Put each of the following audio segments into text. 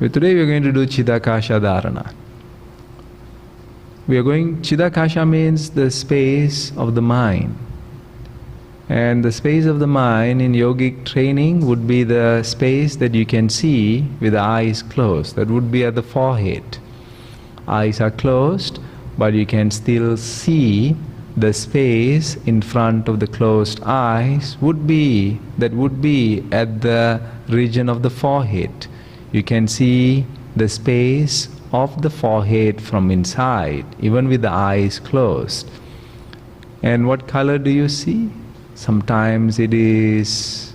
But today we are going to do Chidakasha Dharana. Chidakasha means the space of the mind. And the space of the mind in yogic training would be the space that you can see with the eyes closed. That would be at the forehead. Eyes are closed, but you can still see the space in front of the closed eyes would be at the region of the forehead. You can see the space of the forehead from inside, even with the eyes closed. And what color do you see? Sometimes it is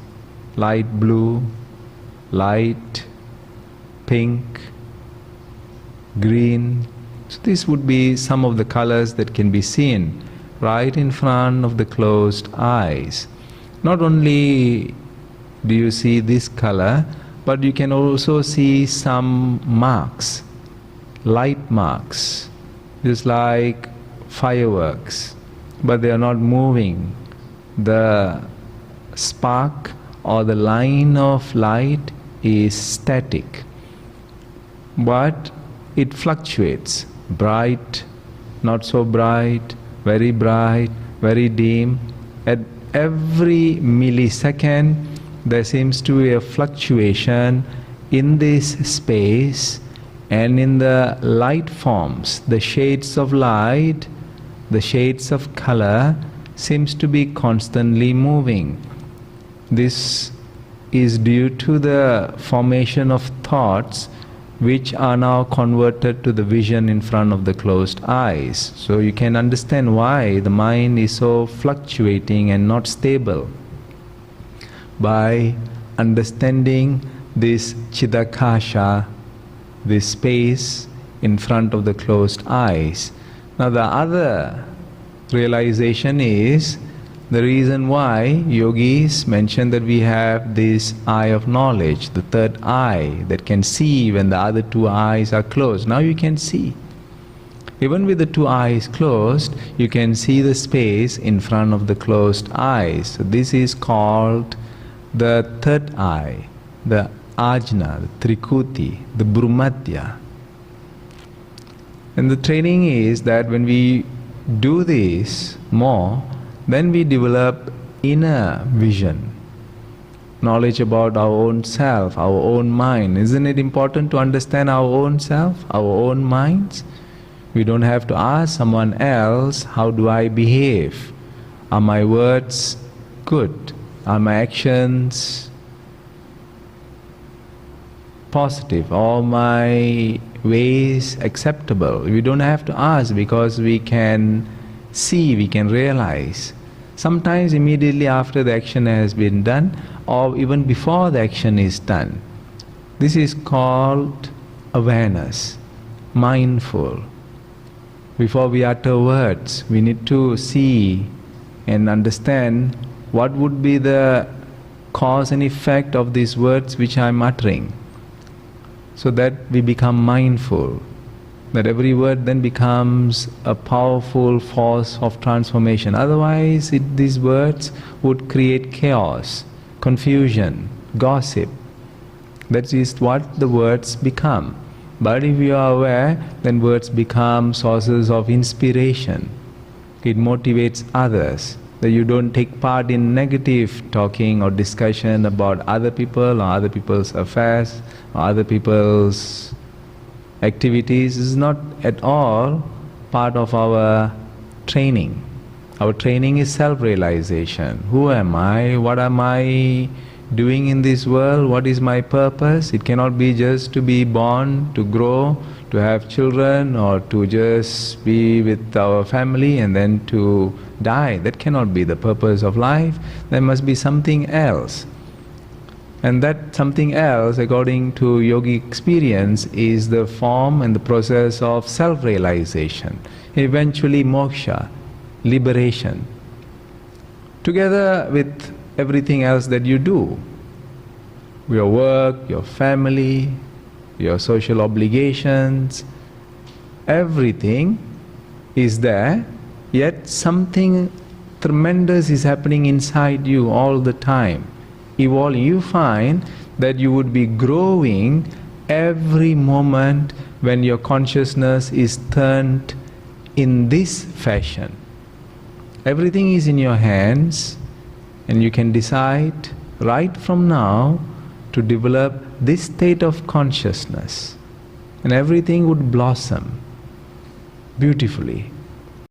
light blue, light pink, green. So this would be some of the colors that can be seen right in front of the closed eyes. Not only do you see this color, but you can also see some marks, light marks, just like fireworks, but they are not moving. The spark or the line of light is static, but it fluctuates, bright, not so bright, very dim. At every millisecond there seems to be a fluctuation in this space, and in the light forms, the shades of light, the shades of color seems to be constantly moving. This is due to the formation of thoughts which are now converted to the vision in front of the closed eyes. So you can understand why the mind is so fluctuating and not stable. By understanding this Chidakasha, this space in front of the closed eyes. Now the other realization is the reason why yogis mention that we have this eye of knowledge, the third eye that can see when the other two eyes are closed. Now you can see. Even with the two eyes closed, you can see the space in front of the closed eyes. So this is called the third eye, the ajna, the trikuti, the brumadhya. And the training is that when we do this more, then we develop inner vision, knowledge about our own self, our own mind. Isn't it important to understand our own self, our own minds? We don't have to ask someone else, how do I behave? Are my words good? Are my actions positive? Are my ways acceptable? We don't have to ask because we can see, we can realize. Sometimes immediately after the action has been done, or even before the action is done. This is called awareness, mindful. Before we utter words, we need to see and understand what would be the cause and effect of these words which I am uttering, so that we become mindful. That every word then becomes a powerful force of transformation. Otherwise, these words would create chaos, confusion, gossip. That is what the words become. But if you are aware, then words become sources of inspiration. It motivates others. That you don't take part in negative talking or discussion about other people or other people's affairs or other people's activities. Is not at all part of our training. Our training is self-realization. Who am I? What am I doing in this world? What is my purpose? It cannot be just to be born, to grow, to have children, or to just be with our family and then to die. That cannot be the purpose of life. There must be something else. And that something else, according to yogic experience, is the form and the process of self-realization, eventually moksha, liberation, together with everything else that you do. Your work, your family, your social obligations, everything is there, yet something tremendous is happening inside you all the time. You find that you would be growing every moment when your consciousness is turned in this fashion. Everything is in your hands, and you can decide right from now to develop this state of consciousness, and everything would blossom beautifully.